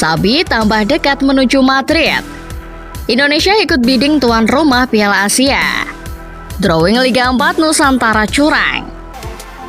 Sabi tambah dekat menuju Madrid. Indonesia ikut bidding tuan rumah Piala Asia. Drawing Liga 4 Nusantara curang.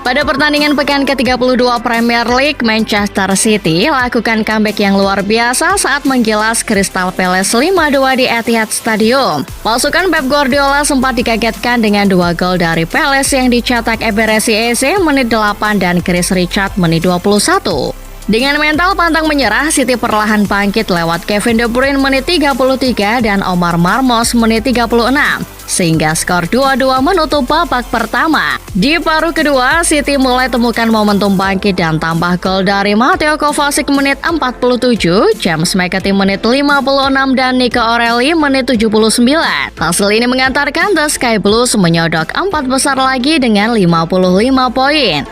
Pada pertandingan pekan ke-32 Premier League, Manchester City lakukan comeback yang luar biasa saat menggilas Crystal Palace 5-2 di Etihad Stadium. Pasukan Pep Guardiola sempat dikagetkan dengan 2 gol dari Palace yang dicetak Eberechi Eze menit 8 dan Chris Richard menit 21. Dengan mental pantang menyerah, City perlahan bangkit lewat Kevin De Bruyne menit 33 dan Omar Marmos menit 36, sehingga skor 2-2 menutup babak pertama. Di paruh kedua, City mulai temukan momentum bangkit dan tambah gol dari Mateo Kovacic menit 47, James McAtee menit 56 dan Nico Orelli menit 79. Hasil ini mengantarkan The Sky Blues menyodok 4 besar lagi dengan 55 poin.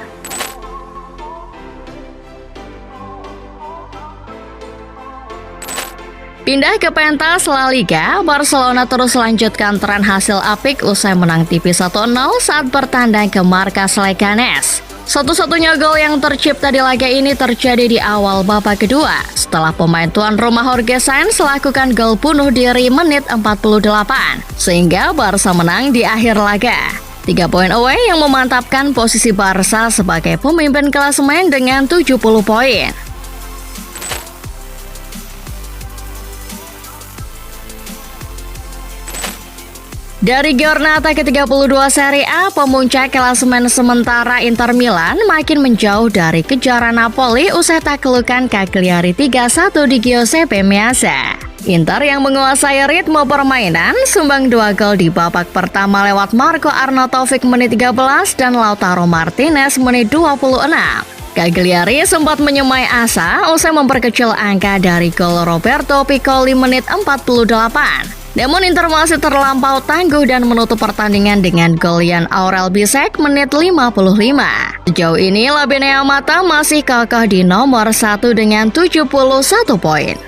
Pindah ke pentas La Liga, Barcelona terus lanjutkan tren hasil apik usai menang tipis 1-0 saat bertandang ke markas Leganes. Satu-satunya gol yang tercipta di laga ini terjadi di awal babak kedua, setelah pemain tuan rumah Jorge Sainz melakukan gol bunuh diri menit 48, sehingga Barca menang di akhir laga. 3 poin away yang memantapkan posisi Barca sebagai pemimpin klasemen dengan 70 poin. Dari Giornata ke-32 Serie A, pemuncak klasemen sementara Inter Milan makin menjauh dari kejaran Napoli usai taklukan Cagliari 3-1 di Giuseppe Meazza. Inter yang menguasai ritme permainan sumbang 2 gol di babak pertama lewat Marco Arnautovic menit 13 dan Lautaro Martinez menit 26. Cagliari sempat menyemai asa usai memperkecil angka dari gol Roberto Piccoli menit 48. Namun Inter masih terlampau tangguh dan menutup pertandingan dengan gol Jan Aurel Bisek menit 55. Sejauh ini La Beneamata masih kokoh di nomor 1 dengan 71 poin.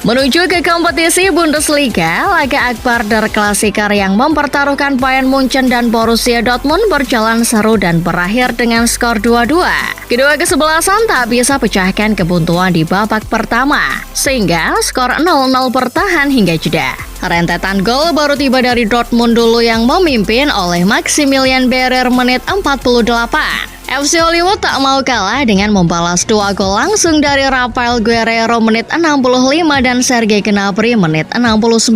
Menuju ke kompetisi Bundesliga, laga akbar Der Klassiker yang mempertaruhkan Bayern Munchen dan Borussia Dortmund berjalan seru dan berakhir dengan skor 2-2. Kedua kesebelasan tak bisa pecahkan kebuntuan di babak pertama, sehingga skor 0-0 bertahan hingga jeda. Rentetan gol baru tiba dari Dortmund dulu yang memimpin oleh Maximilian Barer menit 48. FC Hollywood tak mau kalah dengan membalas 2 gol langsung dari Rafael Guerreiro menit 65 dan Sergei Gnabry menit 69.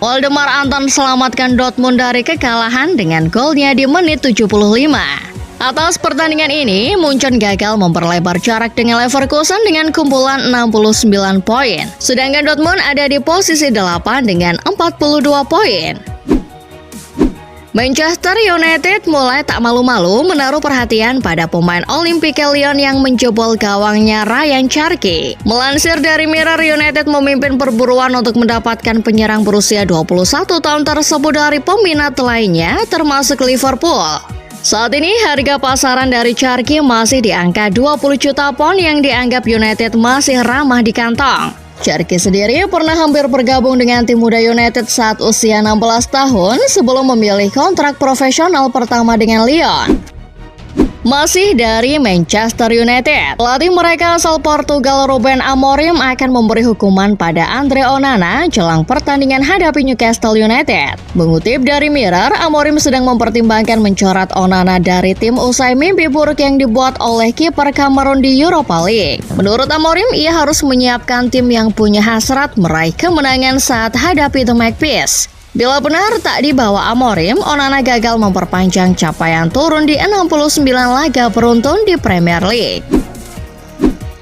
Waldemar Anton selamatkan Dortmund dari kekalahan dengan golnya di menit 75. Atas pertandingan ini, Munchen gagal memperlebar jarak dengan Leverkusen dengan kumpulan 69 poin. Sedangkan Dortmund ada di posisi 8 dengan 42 poin. Manchester United mulai tak malu-malu menaruh perhatian pada pemain Olympique Lyon yang menjebol gawangnya Ryan Cherki. Melansir dari Mirror, United memimpin perburuan untuk mendapatkan penyerang berusia 21 tahun tersebut dari peminat lainnya, termasuk Liverpool. Saat ini harga pasaran dari Cherki masih di angka 20 juta pound yang dianggap United masih ramah di kantong. Cherki sendiri pernah hampir bergabung dengan tim muda United saat usia 16 tahun sebelum memilih kontrak profesional pertama dengan Lyon. Masih dari Manchester United, pelatih mereka asal Portugal Ruben Amorim akan memberi hukuman pada Andre Onana jelang pertandingan hadapi Newcastle United. Mengutip dari Mirror, Amorim sedang mempertimbangkan mencoret Onana dari tim usai mimpi buruk yang dibuat oleh kiper Kamerun di Europa League. Menurut Amorim, ia harus menyiapkan tim yang punya hasrat meraih kemenangan saat hadapi The Magpies. Bila benar tak dibawa Amorim, Onana gagal memperpanjang capaian turun di 69 laga beruntun di Premier League.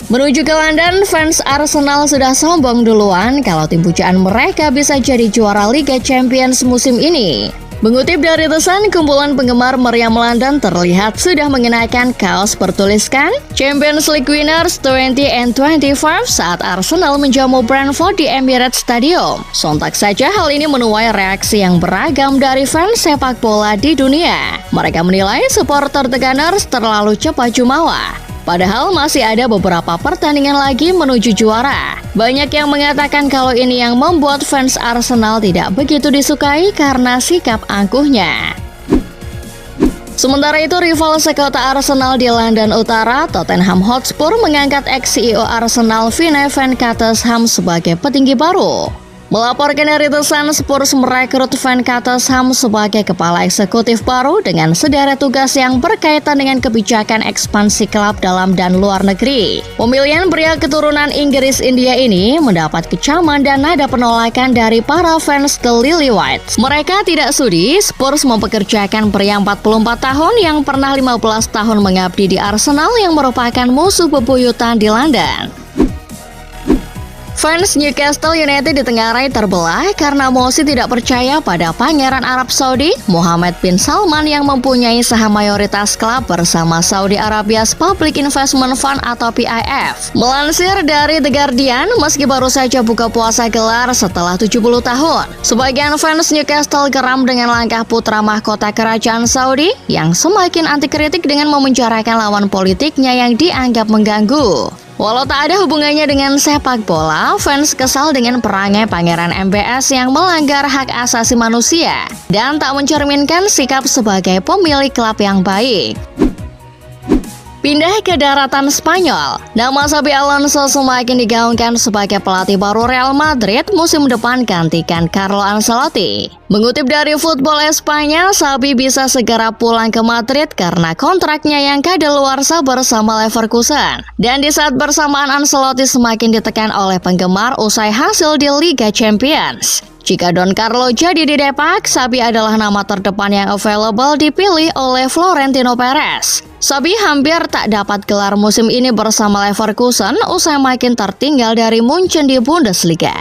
Menuju ke London, fans Arsenal sudah sombong duluan kalau tim pujaan mereka bisa jadi juara Liga Champions musim ini. Mengutip dari The Sun, kumpulan penggemar meriam London terlihat sudah mengenakan kaos bertuliskan Champions League Winners 20 and 25 saat Arsenal menjamu Brentford di Emirates Stadium. Sontak saja hal ini menuai reaksi yang beragam dari fans sepak bola di dunia. Mereka menilai supporter The Gunners terlalu cepat jumawa. Padahal masih ada beberapa pertandingan lagi menuju juara. Banyak yang mengatakan kalau ini yang membuat fans Arsenal tidak begitu disukai karena sikap angkuhnya. Sementara itu, rival sekota Arsenal di London Utara, Tottenham Hotspur mengangkat ex-CEO Arsenal Vinnie van Katersham sebagai petinggi baru. Melaporkan dari The Sun, Spurs merekrut Van Katersham sebagai kepala eksekutif baru dengan sederet tugas yang berkaitan dengan kebijakan ekspansi klub dalam dan luar negeri. Pemilihan pria keturunan Inggris India ini mendapat kecaman dan nada penolakan dari para fans The Lily Whites. Mereka tidak sudi Spurs mempekerjakan pria 44 tahun yang pernah 15 tahun mengabdi di Arsenal yang merupakan musuh bebuyutan di London. Fans Newcastle United ditengarai terbelah karena Mosi tidak percaya pada Pangeran Arab Saudi Mohammed bin Salman yang mempunyai saham mayoritas klub bersama Saudi Arabia's Public Investment Fund atau PIF. Melansir dari The Guardian, meski baru saja buka puasa gelar setelah 70 tahun, sebagian fans Newcastle geram dengan langkah putra mahkota kerajaan Saudi yang semakin anti kritik dengan memenjarakan lawan politiknya yang dianggap mengganggu. Walau tak ada hubungannya dengan sepak bola, fans kesal dengan perangai Pangeran MBS yang melanggar hak asasi manusia dan tak mencerminkan sikap sebagai pemilik klub yang baik. Pindah ke daratan Spanyol, nama Xabi Alonso semakin digaungkan sebagai pelatih baru Real Madrid musim depan gantikan Carlo Ancelotti. Mengutip dari Football Espanya, Xabi bisa segera pulang ke Madrid karena kontraknya yang kadaluarsa bersama Leverkusen. Dan di saat bersamaan Ancelotti semakin ditekan oleh penggemar usai hasil di Liga Champions. Jika Don Carlo jadi didepak, Xabi adalah nama terdepan yang available dipilih oleh Florentino Perez. Xabi hampir tak dapat gelar musim ini bersama Leverkusen usai makin tertinggal dari Munchen di Bundesliga.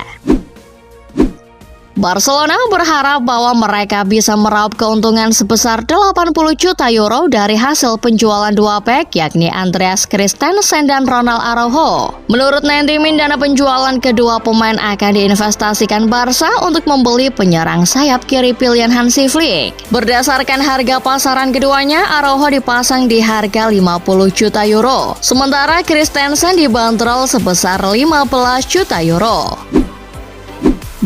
Barcelona berharap bahwa mereka bisa meraup keuntungan sebesar 80 juta euro dari hasil penjualan dua bek yakni Andreas Christensen dan Ronald Araujo. Menurut 90 Min, dana penjualan kedua pemain akan diinvestasikan Barca untuk membeli penyerang sayap kiri pilihan Hansi Flick. Berdasarkan harga pasaran keduanya, Araujo dipasang di harga 50 juta euro, sementara Christensen dibanderol sebesar 15 juta euro.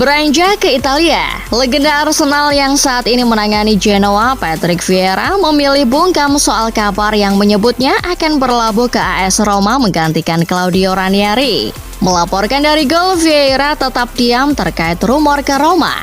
Beranjak ke Italia, legenda Arsenal yang saat ini menangani Genoa, Patrick Vieira, memilih bungkam soal kabar yang menyebutnya akan berlabuh ke AS Roma menggantikan Claudio Ranieri. Melaporkan dari Gol, Vieira tetap diam terkait rumor ke Roma.